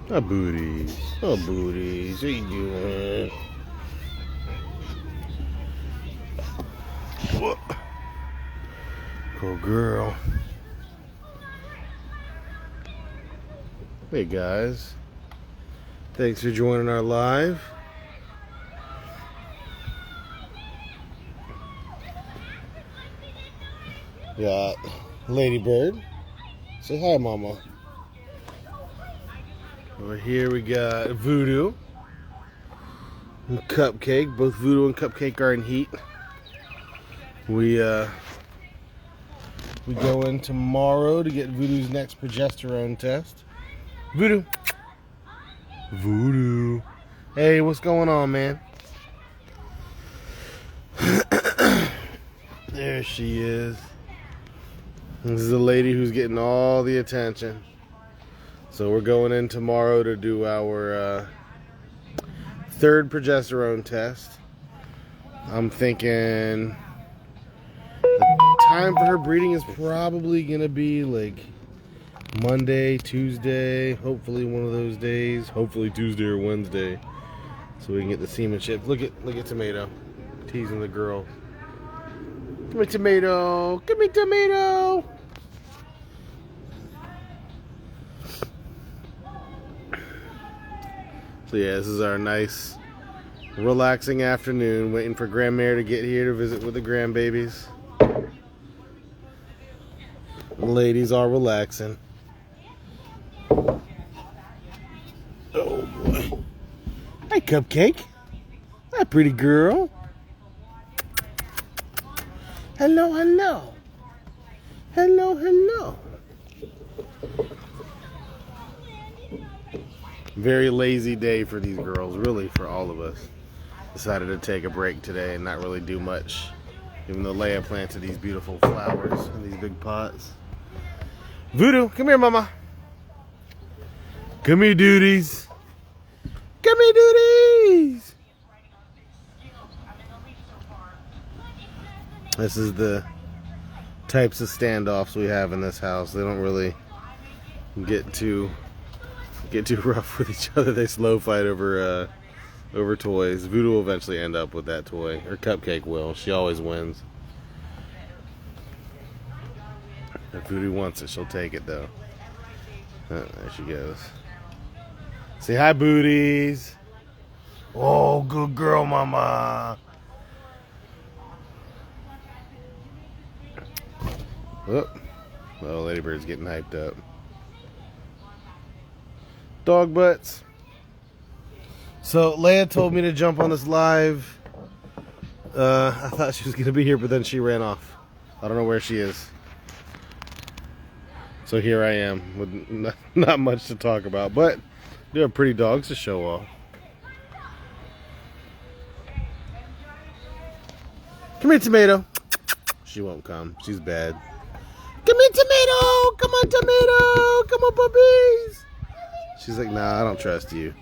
Oh, booties. Oh, booties. What you doing? What? Cool girl. Hey, guys. Thanks for joining our live. Got Ladybird. Say hi, Mama. Over here we got Voodoo and Cupcake. Both Voodoo and Cupcake are in heat. We go in tomorrow to get Voodoo's next progesterone test. Voodoo. Voodoo. Hey, what's going on, man? There she is. This is the lady who's getting all the attention. So we're going in tomorrow to do our third progesterone test. I'm thinking the time for her breeding is probably going to be like Monday, Tuesday, hopefully one of those days. Hopefully Tuesday or Wednesday. So we can get the semen chips. Look at Tomato. Teasing the girl. Come here, Tomato. Come here, Tomato. So yeah, this is our nice, relaxing afternoon, waiting for Grandmare to get here to visit with the grandbabies. The ladies are relaxing. Oh boy. Hi, Cupcake. Hi, pretty girl. Hello, hello. Hello, hello. Very lazy day for these girls, really for all of us. Decided to take a break today and not really do much. Even though Leia planted these beautiful flowers in these big pots. Voodoo, come here, Mama. Come here, duties. Come here, duties. This is the types of standoffs we have in this house. They don't really get too rough with each other. They slow fight over toys. Voodoo will eventually end up with that toy, or Cupcake will. She always wins. If Voodoo wants it, she'll take it though. There she goes. Say hi, booties. Oh, good girl, Mama. Oh, well, Ladybird's getting hyped up. Dog butts. So Leia told me to jump on this live. I thought she was going to be here, but then she ran off. I don't know where she is. So here I am with not much to talk about, but they have pretty dogs to show off. Come here, Tomato. She won't come. She's bad. Come here, Tomato. Come on, Tomato. Come on, puppies. She's like, nah, I don't trust you.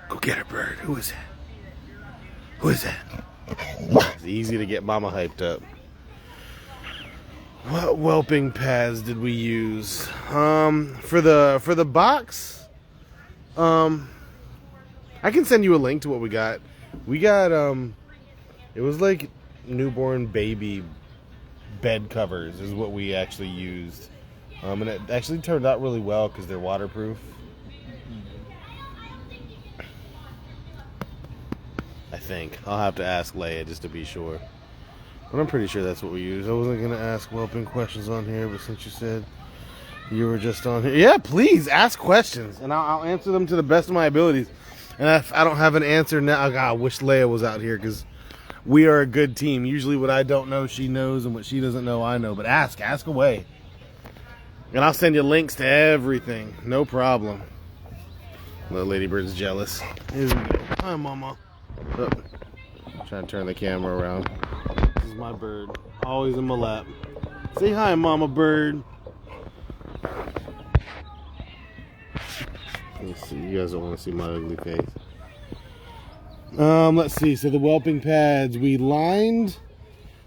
Go get her, bird. Who is that? Who is that? It's easy to get Mama hyped up. What whelping pads did we use? For the box, I can send you a link to what we got. We got it was like newborn baby bed covers is what we actually used. And it actually turned out really well because they're waterproof. I think. I'll have to ask Leia just to be sure. But I'm pretty sure that's what we used. I wasn't going to ask whelping questions on here, but since you said you were just on here. Yeah, please ask questions, and I'll answer them to the best of my abilities. And if I don't have an answer now, I wish Leia was out here because we are a good team. Usually what I don't know, she knows, and what she doesn't know, I know. But ask away. And I'll send you links to everything. No problem. The Ladybird's jealous. Here we go. Hi, Mama. Oh, trying to turn the camera around. This is my bird. Always in my lap. Say hi, Mama Bird. Let's see. You guys don't want to see my ugly face. Let's see. So the whelping pads, we lined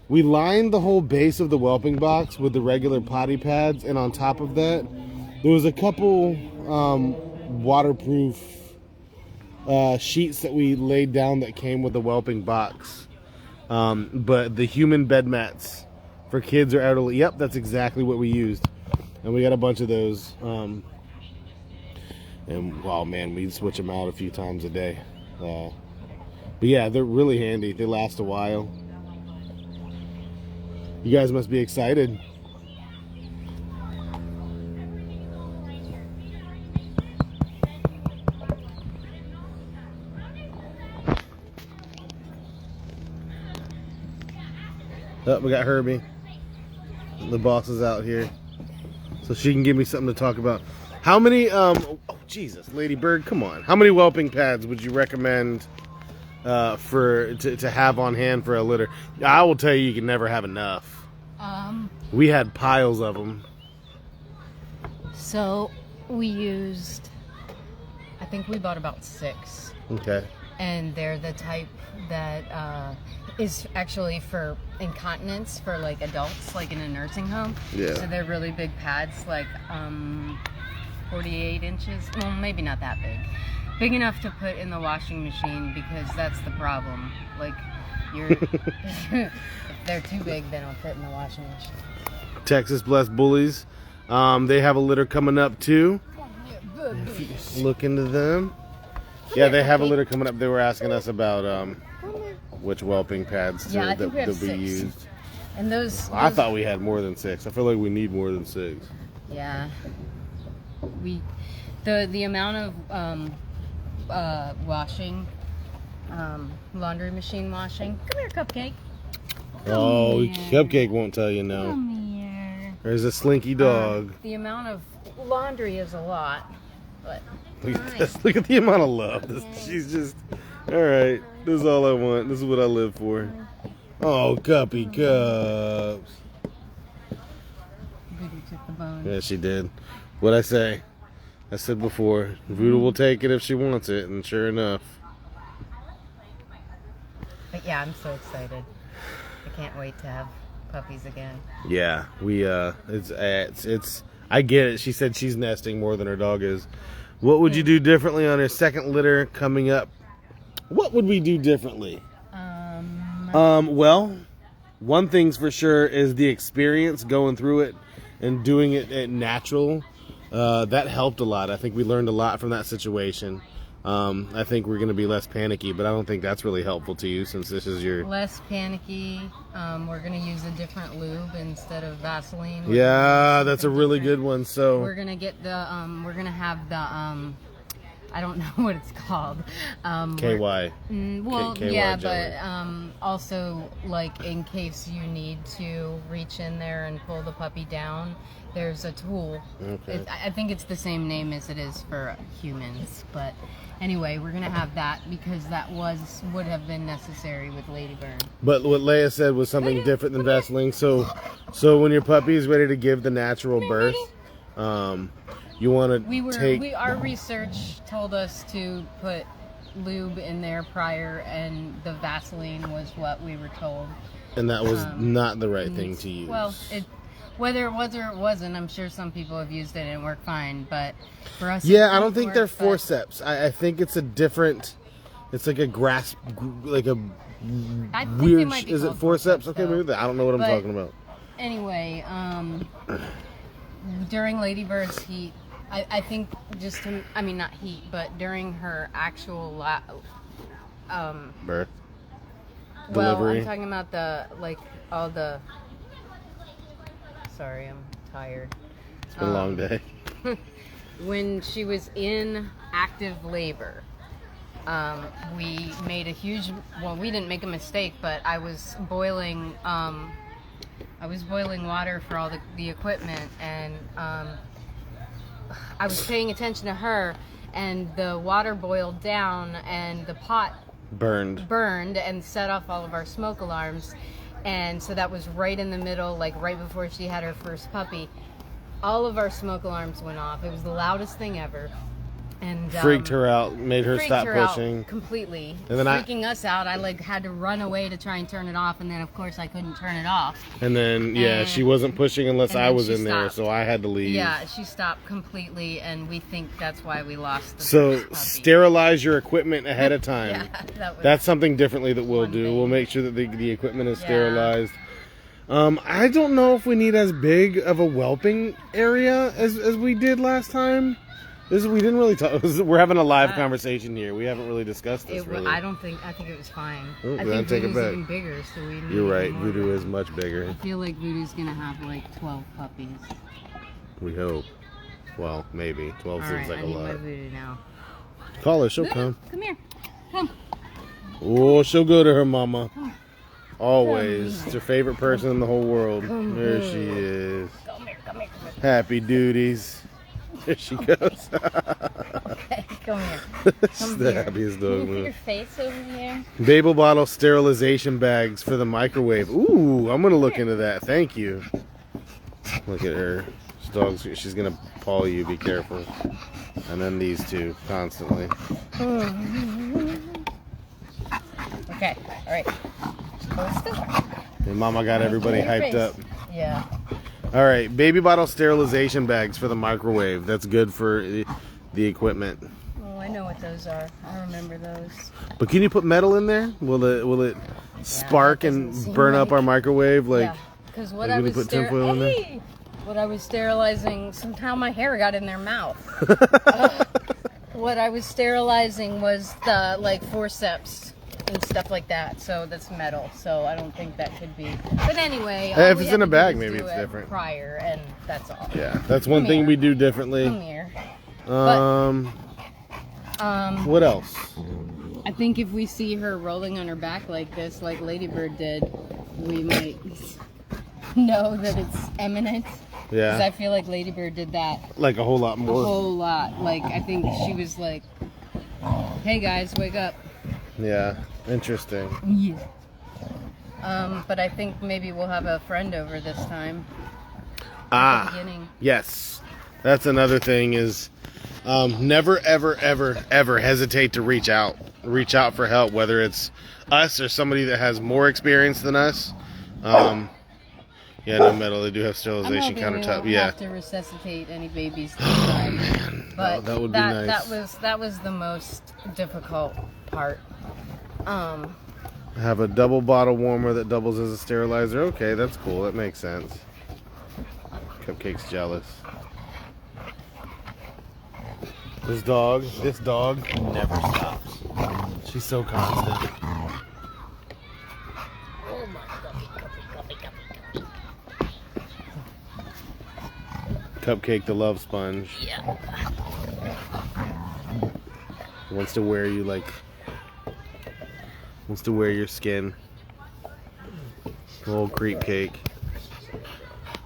the whole base of the whelping box with the regular potty pads, and on top of that, There was a couple waterproof sheets that we laid down that came with the Whelping box. But the human bed mats for kids or elderly, yep, that's exactly what we used. And we got a bunch of those. And wow, man, we'd switch them out a few times a day. But yeah, they're really handy. They last a while. You guys must be excited. Oh, we got Herbie. The boss is out here, so she can give me something to talk about. How many, oh, Jesus, Lady Bird, come on. How many whelping pads would you recommend to have on hand for a litter? I will tell you can never have enough. We had piles of them. So we used, I think we bought about 6. Okay. And they're the type that is actually for incontinence for like adults, like in a nursing home. Yeah. So they're really big pads, like 48 inches. Well, maybe not that big. Big enough to put in the washing machine, because that's the problem. Like, if they're too big, they don't fit in the washing machine. Texas Blessed Bullies. They have a litter coming up too. If you look into them. Yeah, they have a litter coming up. They were asking us about which whelping pads that we used. And those I thought we had more than 6. I feel like we need more than 6. Yeah. The amount of washing, laundry machine washing. Come here, Cupcake. Oh, Cupcake won't tell you no. Come here. There's a slinky dog. The amount of laundry is a lot, but Look at the amount of love. She's just, all right, this is all I want. This is what I live for. Oh, Cuppy Cups. Voodoo took the bone. Yeah, she did. What'd I say? I said before, Voodoo will take it if she wants it, and sure enough. But yeah, I'm so excited. I can't wait to have puppies again. Yeah, it's I get it. She said she's nesting more than her dog is. What would you do differently on her second litter coming up? What would we do differently? Well, one thing's for sure is the experience going through it and doing it natural. That helped a lot. I think we learned a lot from that situation. I think we're going to be less panicky, but I don't think that's really helpful to you since this is your... Less panicky. We're going to use a different lube instead of Vaseline. Yeah, that's a really good one. So we're going to get the, we're going to have the, I don't know what it's called. KY. Well, KY yeah, jelly. but also, like, in case you need to reach in there and pull the puppy down, there's a tool. Okay. I think it's the same name as it is for humans, but anyway, we're gonna have that because that would have been necessary with Ladybird. But what Leia said was something different than Vaseline. So when your puppy is ready to give the natural birth, you want to our research told us to put lube in there prior, and the Vaseline was what we were told. And that was not the right thing to use. Well, whether it was or it wasn't, I'm sure some people have used it and it worked fine. But for us, yeah, I don't think they're forceps. I think it's a different. It's like a grasp, like a weird. Is it forceps? Okay, maybe that. I don't know what I'm talking about. Anyway, during Ladybird's heat, I think not heat, but during her actual birth. Well, Delivery. I'm talking about all the. Sorry, I'm tired. It's been a long day. When she was in active labor, we made a huge. Well, we didn't make a mistake, but I was boiling. I was boiling water for all the equipment, and I was paying attention to her, and the water boiled down, and the pot burned and set off all of our smoke alarms. And so that was right in the middle, like right before she had her first puppy. All of our smoke alarms went off. It was the loudest thing ever. and freaked her out, made her freaked stop her out pushing. completely. And then freaking us out. I like had to run away to try and turn it off, and then of course I couldn't turn it off. And then And- she wasn't pushing unless and I then was she in there, stopped. so I had to leave. Yeah, she stopped completely, and we think that's why we lost the So first puppy. sterilize your equipment ahead of time. Yeah, that was That's something differently that we'll one do. thing. We'll make sure that the equipment is Yeah. sterilized. I don't know if we need as big of a whelping area as we did last time. We didn't really talk. We're having a live conversation here. We haven't really discussed this. Really. I think it was fine. Oh, I then think take it Voodoo's back. even bigger, so we need You're right. more Voodoo room. is much bigger. I feel like Voodoo's gonna have like 12 puppies. We hope. Well, maybe 12 All seems right, like I a need my lot. Voodoo now. Call her. She'll Voodoo, come. come here. Come. Oh, she'll go to her mama. Always. It's her favorite person in the whole world. Come There here. she is. Come here, come here, come here. Happy duties. There she goes. Okay, come here. She's Come the here. happiest Can you dog. put your Man. face over here? Baby bottle sterilization bags for the microwave. Ooh, I'm gonna look into that. Thank you. Look at her. This dog's, she's gonna paw you. Be careful. And then these two constantly. Okay, all right. Hold still. And Mama got everybody Your hyped face. up. Yeah. All right, baby bottle sterilization bags for the microwave. That's good for the equipment. Oh, I know what those are. I remember those. But can you put metal in there? Will it spark that and doesn't seem burn up like- our microwave? Like, Yeah, because what like I we was put tinfoil in there? what I was sterilizing, somehow my hair got in their mouth. What I was sterilizing was the like forceps and stuff like that. So that's metal. So I don't think that could be. But anyway, all If we it's had in a to do bag, was maybe do it's it different. Prior, and that's all. yeah, that's one Come thing here. we do differently. Come here. What else? I think if we see her rolling on her back like this, like Ladybird did, we might know that it's imminent. Because I Yeah, feel like Ladybird did that like a whole lot a more. whole lot. Like, I think she was like, hey guys, wake up. Yeah, interesting. Yeah. But I think maybe we'll have a friend over this time. At the beginning. Yes, that's another thing is never ever ever ever hesitate to reach out for help, whether it's us or somebody that has more experience than us. Yeah, no metal. They do have sterilization I'm hoping we countertop. won't Yeah. have to resuscitate any babies this time. Man, But that would be nice. that was the most difficult part. Have a double bottle warmer that doubles as a sterilizer. Okay, that's cool. That makes sense. Cupcake's jealous. This dog never stops. She's so constant. Cupcake the love sponge. Yeah. Wants to wear you like. Wants to wear your skin. Little creep cake.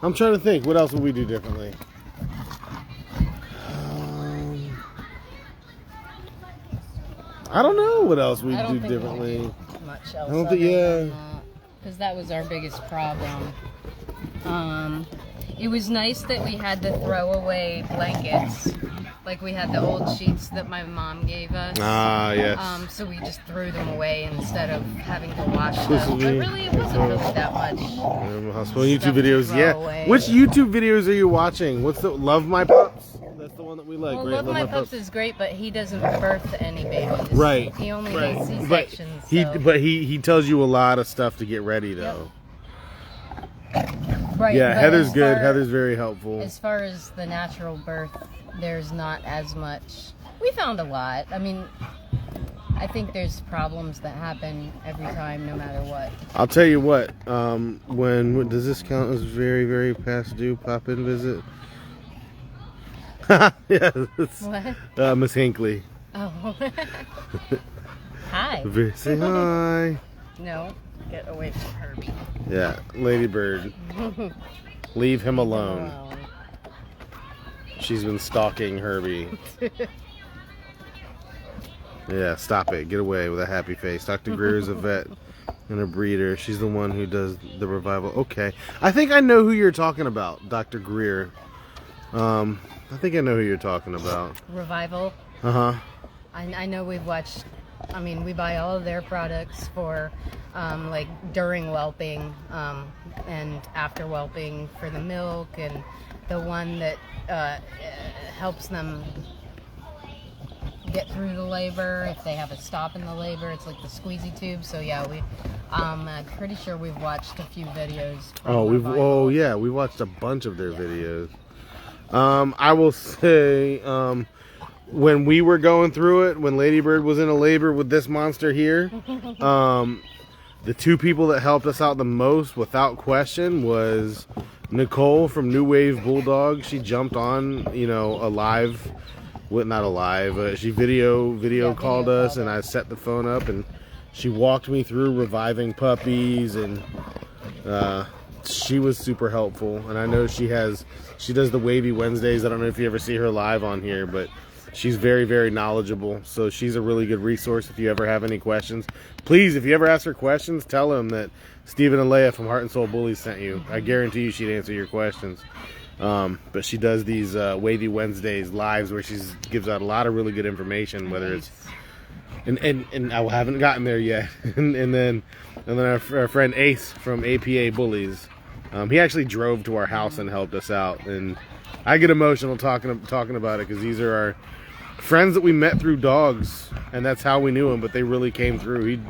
I'm trying to think. What else would we do differently? I don't know what else we I don't do think we differently. did much else. I don't think- yeah. Because that was our biggest problem. It was nice that we had the throwaway blankets. Like we had the old sheets that my mom gave us. Ah, yes. So we just threw them away instead of having to wash This them. is But me. really, it wasn't really that much. Hospital YouTube stuff to videos. throw Yeah. away. Which YouTube videos are you watching? What's the Love My Pups? That's the one that we like, Well, right? Love My Pups is great, but he doesn't birth any babies. Right. He only Right. does But C-sections. he tells you a lot of stuff to get ready though. Right, Yeah, but Heather's as good. far- Heather's very helpful. As far as the natural birth, there's not as much. We found a lot. I mean, I think there's problems that happen every time, no matter what. I'll tell you what. When does this count as very, very past due pop-in visit? Yeah, What? Miss Hinckley. Oh. Hi. Say hi. No, get away from Herbie. Yeah, Ladybird. Leave him alone. Alone. She's been stalking Herbie. Yeah, stop it. Get away with a happy face. Dr. Greer's a vet and a breeder. She's the one who does the revival. Okay. I think I know who you're talking about, Dr. Greer. I think I know who you're talking about. Revival. Uh-huh. I know we've watched, I mean, we buy all of their products for, like, during whelping and after whelping for the milk, and the one that helps them get through the labor if they have a stop in the labor. It's like the squeezy tube. So yeah, I'm pretty sure we've watched a few videos. Yeah, we watched a bunch of their videos. I will say, when we were going through it, when Ladybird was in a labor with this monster here, the two people that helped us out the most, without question, was Nicole from New Wave Bulldog. She jumped on, you know, not alive. She video called us, and I set the phone up, and she walked me through reviving puppies, and she was super helpful. And I know she does the Wavy Wednesdays. I don't know if you ever see her live on here, but she's very, very knowledgeable. So she's a really good resource if you ever have any questions. Please, if you ever ask her questions, tell them that Stephen and Leia from Heart and Soul Bullies sent you. I guarantee you she'd answer your questions. But she does these Wavy Wednesdays lives where she gives out a lot of really good information, whether it's and I haven't gotten there yet. and then our friend Ace from APA Bullies, he actually drove to our house and helped us out, and I get emotional talking about it, because these are our friends that we met through dogs, and that's how we knew them, but they really came through. He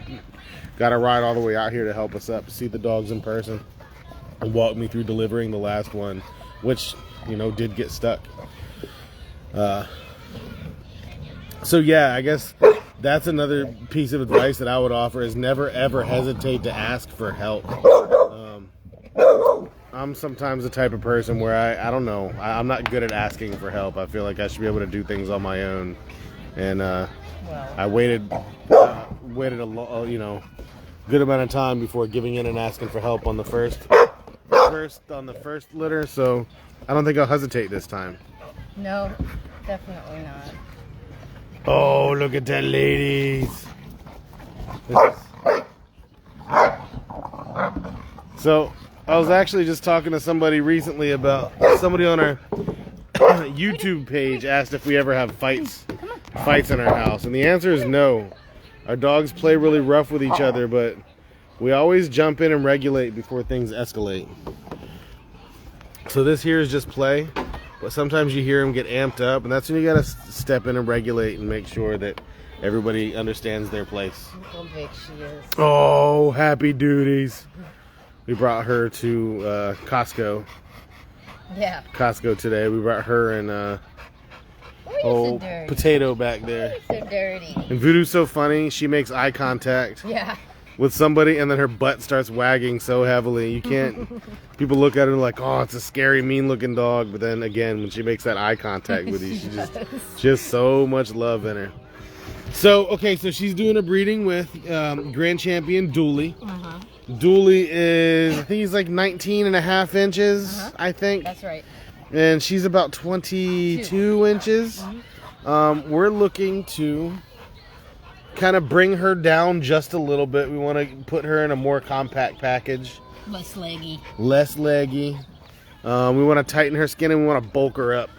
got a ride all the way out here to help us up, see the dogs in person, and walk me through delivering the last one, which, you know, did get stuck. So yeah, I guess that's another piece of advice that I would offer, is never ever hesitate to ask for help. I'm sometimes the type of person where I don't know, I'm not good at asking for help. I feel like I should be able to do things on my own, and I waited a good amount of time before giving in and asking for help on the first litter, so I don't think I'll hesitate this time. No, definitely not. Oh, look at that, ladies. So I was actually just talking to somebody recently about, somebody on our YouTube page asked if we ever have fights in our house, and the answer is no. Our dogs play really rough with each other, but we always jump in and regulate before things escalate. So this here is just play, but sometimes you hear them get amped up, and that's when you gotta step in and regulate and make sure that everybody understands their place. Look how big she is. Oh, happy duties. We brought her to Costco. Yeah. Costco today. We brought her and so Potato back there. So dirty. And Voodoo's so funny. She makes eye contact. Yeah. With somebody, and then her butt starts wagging so heavily. You can't. People look at her like, oh, it's a scary, mean-looking dog. But then again, when she makes that eye contact with you, she just so much love in her. So okay, so she's doing a breeding with Grand Champion Dooley. Uh-huh. Dooley is, I think he's like 19 and a half inches, I think. That's right. And she's about 22 inches. We're looking to kind of bring her down just a little bit. We want to put her in a more compact package. Less leggy. Less leggy. We want to tighten her skin, and we want to bulk her up.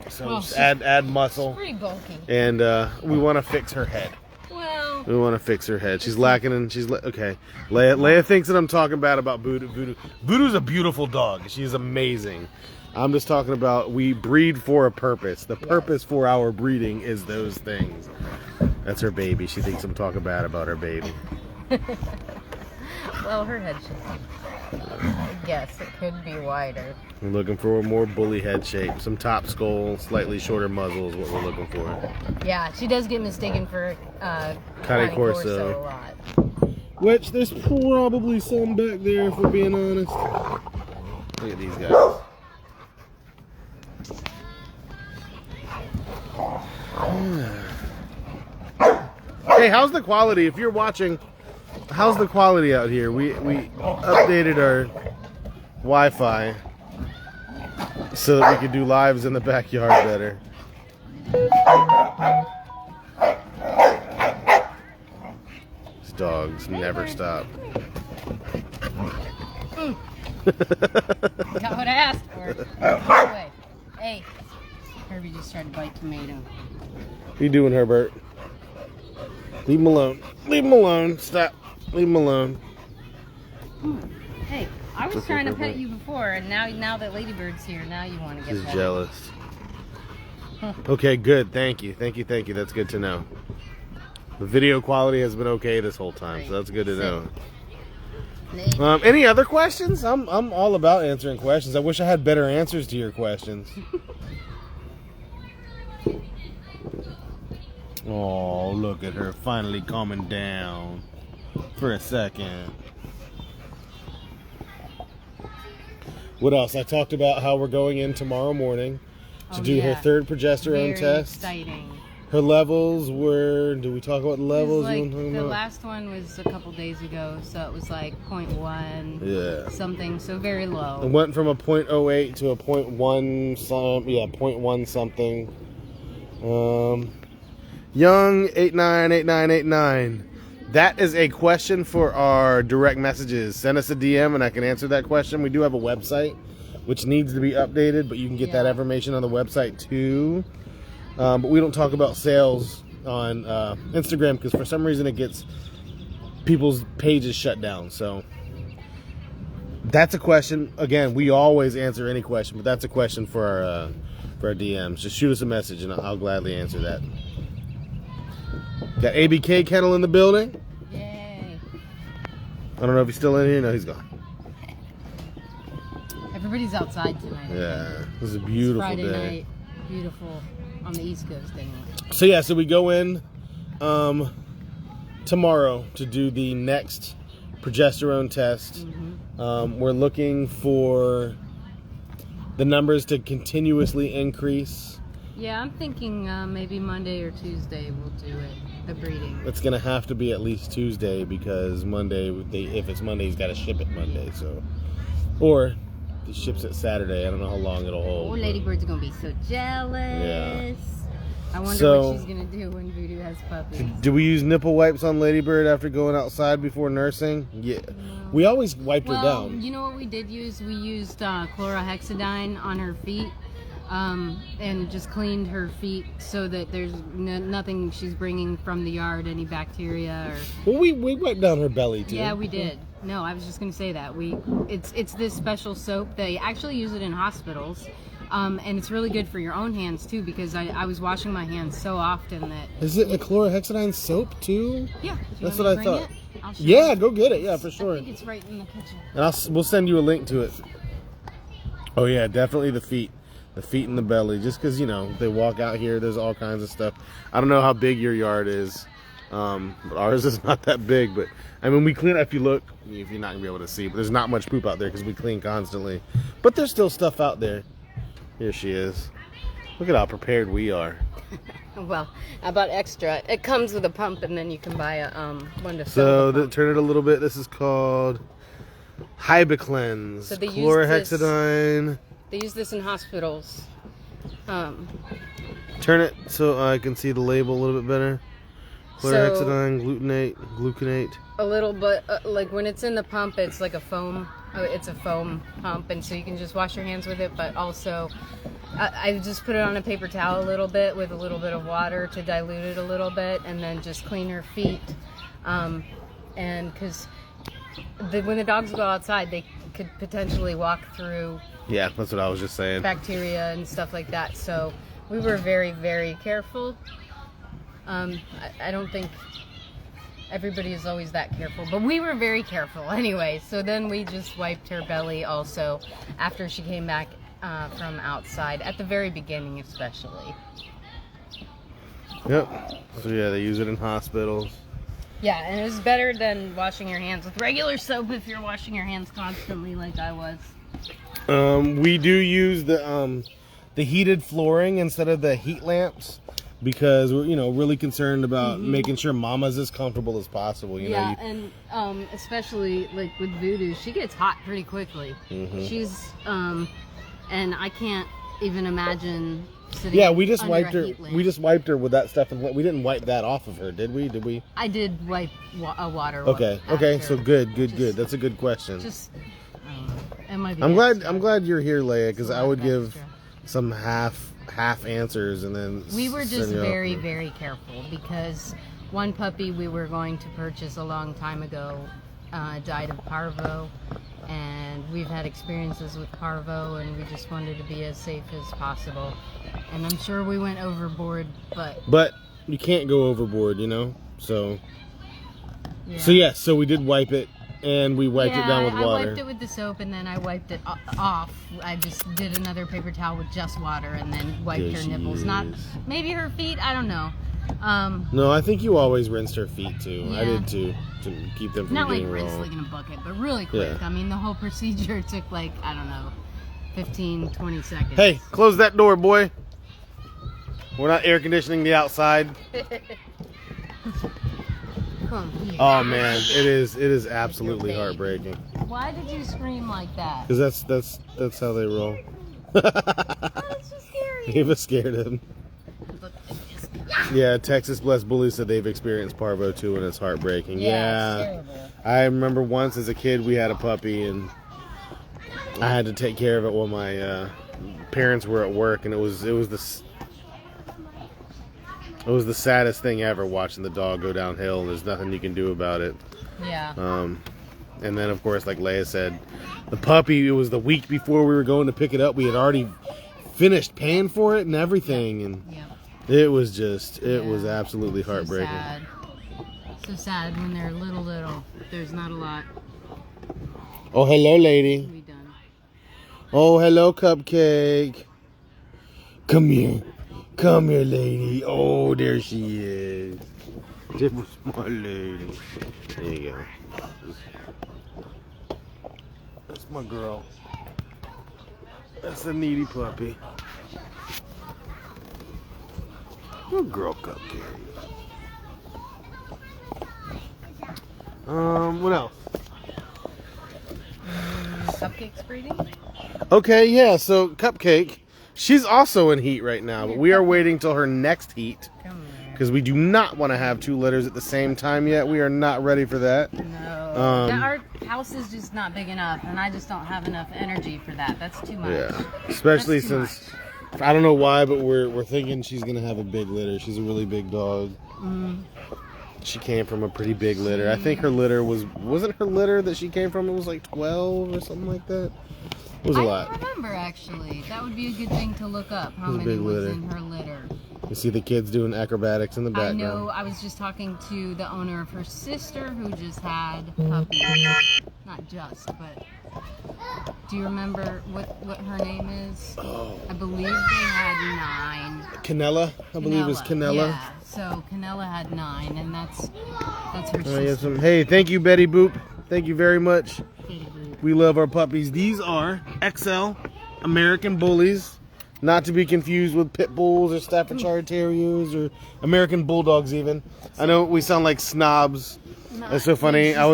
So just add muscle. Pretty bulky. And we want to fix her head. Well, we want to fix her head. She's lacking, and okay. Leia thinks that I'm talking bad about Voodoo. Voodoo's a beautiful dog. She's amazing. I'm just talking about, we breed for a purpose. The purpose for our breeding is those things. That's her baby. She thinks I'm talking bad about her baby. Well, her head shape, I guess it could be wider. We're looking for a more bully head shape. Some top skull, slightly shorter muzzle is what we're looking for. Yeah, she does get mistaken for Cane Corso a lot. Which, there's probably some back there, if we're being honest. Look at these guys. Hey, how's the quality? If you're watching, how's the quality out here? We updated our Wi-Fi so that we could do lives in the backyard better. These dogs never stop. Got what I asked for. This way. Hey. Herbie just tried to bite tomato. What you doing, Herbert? Leave him alone. Leave him alone. Stop. Leave him alone. Hey, I was trying to pet you before, and now that Ladybird's here, now you want to get She's petted. jealous. Okay, good. Thank you. Thank you. Thank you. That's good to know. The video quality has been okay this whole time, so that's good to know. Any other questions? I'm all about answering questions. I wish I had better answers to your questions. Oh, look at her finally calming down for a second. What else? I talked about how we're going in tomorrow morning to do her third progesterone test. Exciting. Her levels were. Do we talk about the levels? Like the last one was a couple days ago, so it was like 0.1. Yeah. Something. So very low. It went from a 0.08 to a 0.1 some. Yeah, 0.1 something. Young 898989. That is a question for our direct messages. Send us a DM and I can answer that question. We do have a website which needs to be updated, but you can get that information on the website too. But we don't talk about sales on Instagram because for some reason it gets people's pages shut down. So that's a question. Again, we always answer any question, but that's a question for our DMs. Just shoot us a message and I'll gladly answer that. Got ABK Kennel in the building. Yay. I don't know if he's still in here. No, he's gone. Everybody's outside tonight. Yeah, this is a beautiful Friday day. night. Beautiful on the East Coast anyway. So we go in tomorrow to do the next progesterone test. Mm-hmm. We're looking for the numbers to continuously increase. Yeah, I'm thinking maybe Monday or Tuesday we'll do it, the breeding. It's going to have to be at least Tuesday because Monday, if it's Monday, he's got to ship it Monday. So, or he ships it Saturday. I don't know how long it'll hold. Oh, Ladybird's going to be so jealous. Yeah. I wonder what she's going to do when Voodoo has puppies. Do we use nipple wipes on Ladybird after going outside before nursing? Yeah. No. We always wiped her down. You know what we did use? We used chlorhexidine on her feet. And just cleaned her feet so that there's nothing she's bringing from the yard, any bacteria or. Well, we wiped down her belly too. Yeah, we did. No, I was just gonna say that it's this special soap. They actually use it in hospitals, and it's really good for your own hands too because I was washing my hands so often that. Is it a chlorhexidine soap too? Yeah, that's what I thought. Yeah, go get it. Yeah, for sure. I think it's right in the kitchen. And we'll send you a link to it. Oh yeah, definitely the feet. The feet and the belly, just because, they walk out here, there's all kinds of stuff. I don't know how big your yard is, but ours is not that big, but, I mean, we clean, if you look, if you're not going to be able to see, but there's not much poop out there because we clean constantly. But there's still stuff out there. Here she is. Look at how prepared we are. Well, how about extra? It comes with a pump, and then you can buy a one to fill. So, turn it a little bit. This is called Hybiclens. So chlorhexidine. They use this in hospitals. Turn it so I can see the label a little bit better. Chlorhexidine, gluconate. A little bit, like when it's in the pump, it's like a foam. It's a foam pump, and so you can just wash your hands with it. But also, I just put it on a paper towel a little bit with a little bit of water to dilute it a little bit, and then just clean her feet. And because when the dogs go outside, they could potentially walk through. Yeah, that's what I was just saying. Bacteria and stuff like that. So we were very, very careful. I don't think everybody is always that careful, but we were very careful anyway. So then we just wiped her belly also after she came back from outside, at the very beginning especially. Yep. So yeah, they use it in hospitals. Yeah, and it was better than washing your hands with regular soap if you're washing your hands constantly like I was. We do use the heated flooring instead of the heat lamps because we're really concerned about making sure Mama's as comfortable as possible. And especially like with Voodoo, she gets hot pretty quickly. She's and I can't even imagine sitting. Yeah, we just wiped her. We just wiped her with that stuff, and we didn't wipe that off of her, did we? Did we? I did wipe a water. Okay. Okay. So good. That's a good question. Just. It might be I'm glad you're here, Leia, because I would give some half answers and then We were just send you off. very, very careful because one puppy we were going to purchase a long time ago died of parvo, and we've had experiences with parvo, and we just wanted to be as safe as possible. And I'm sure we went overboard, But you can't go overboard, you know. So yeah. So we did wipe it, and we wiped it down with water. I wiped it with the soap, and then I wiped it off. I just did another paper towel with just water, and then wiped There her she nipples. is. Not maybe her feet. I don't know. No, I think you always rinsed her feet too. Yeah. I did too, to keep them from Not like getting rinse raw. like in a bucket, but really quick. Yeah. I mean, the whole procedure took like, I don't know, 15, 20 seconds. Hey, close that door, boy. We're not air conditioning the outside. Come here. Oh man, it is absolutely heartbreaking. Why did you scream like that? Because that's how they roll. Oh, that's so scary. Eva scared him. Look at this. Yeah, Texas Blessed Bullies said they've experienced parvo too, and it's heartbreaking. Yeah, it's terrible. I remember once as a kid we had a puppy, and I had to take care of it while my parents were at work, and it was the saddest thing ever, watching the dog go downhill. There's nothing you can do about it. Yeah. And then, of course, like Leia said, the puppy, it was the week before we were going to pick it up. We had already finished paying for it and everything. And it was just, it was absolutely heartbreaking. So sad when they're little. There's not a lot Oh, hello, to lady. be done. Oh, hello, Cupcake. Come here. Come here, lady. Oh, there she is. This was my lady. There you go. That's my girl. That's a needy puppy. Good girl, Cupcake. What else? Cupcakes breeding? Okay, yeah, so Cupcake, she's also in heat right now, but we are waiting till her next heat Come here. because we do not want to have 2 litters at the same time yet. We are not ready for that. No. Um, Our house is just not big enough, and I just don't have enough energy for that. That's too much. Yeah, especially That's too since I don't know why, but we're thinking she's gonna have a big litter. She's a really big dog. She came from a pretty big litter. I think her litter wasn't her litter that she came from. It was like 12 or something like that. It was a lot. I don't remember, actually. That would be a good thing to look up, how It was a many big was litter. in her litter. You see the kids doing acrobatics in the I background. know, I was just talking to the owner of her sister who just had puppies. Not just, but do you remember what her name is? Oh. I believe they had 9. Canella, I believe is Canella. Yeah, so Canella had 9, and that's her Oh, yeah, sister. hey, thank you, Betty Boop. Thank you very much. Kitty Boop. We love our puppies. These are XL American Bullies. Not to be confused with Pit Bulls or Staffordshire Terriers or American Bulldogs even. I know we sound like snobs. No, That's so funny. it's I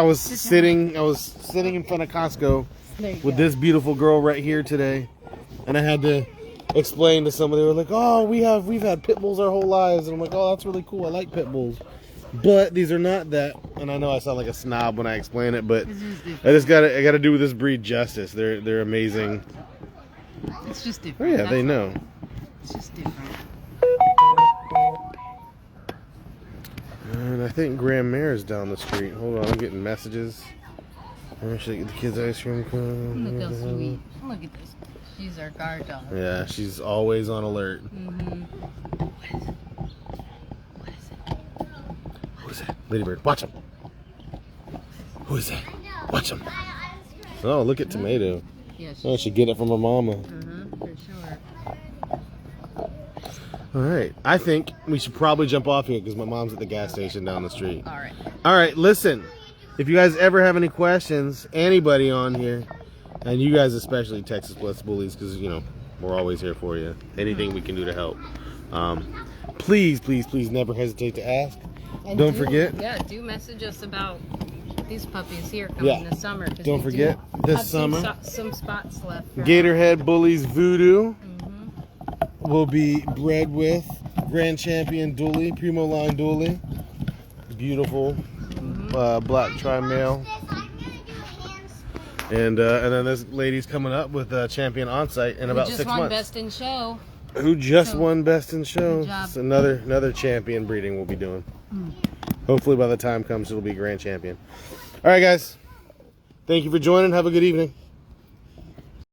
was different. sitting in front of Costco There you with go. this beautiful girl right here today. And I had to explain to somebody, they were like, "Oh, we've had Pit Bulls our whole lives." And I'm like, "Oh, that's really cool. I like Pit Bulls." But these are not that. And I know I sound like a snob when I explain it, but This is different. I gotta do with this breed justice. They're amazing. It's just Oh different. yeah, That's they all. know. It's just different. And I think Graham Mare's down the street. Hold on, I'm getting messages. Should I get the kids ice cream cone? Look how sweet. Look at this. She's our guard dog. Yeah, she's always on alert. Who is that? Ladybird, watch him. Who is that? Watch him. Oh, look at Tomato. Yeah, Oh, she get it from her mama. for sure. All right, I think we should probably jump off here because my mom's at the gas station down the street. All right. All right, listen. If you guys ever have any questions, anybody on here, and you guys especially, Texas Blessed Bullies, because, you know, we're always here for you. Anything we can do to help. Please, please, please never hesitate to ask. And Don't forget. Yeah, do message us about these puppies here coming this summer. 'Cause Don't we forget, do this have summer, some spots left. for Gatorhead Bullies Voodoo will be bred with Grand Champion Dooley, Primo Line Dooley. Beautiful black tri-male. And then this lady's coming up with champion on site in about 6 just months. won Best in Show. Who just So, won Best in Show? good job. It's another champion breeding we'll be doing. Hopefully by the time comes it'll be grand champion. All right, guys. Thank you for joining. Have a good evening.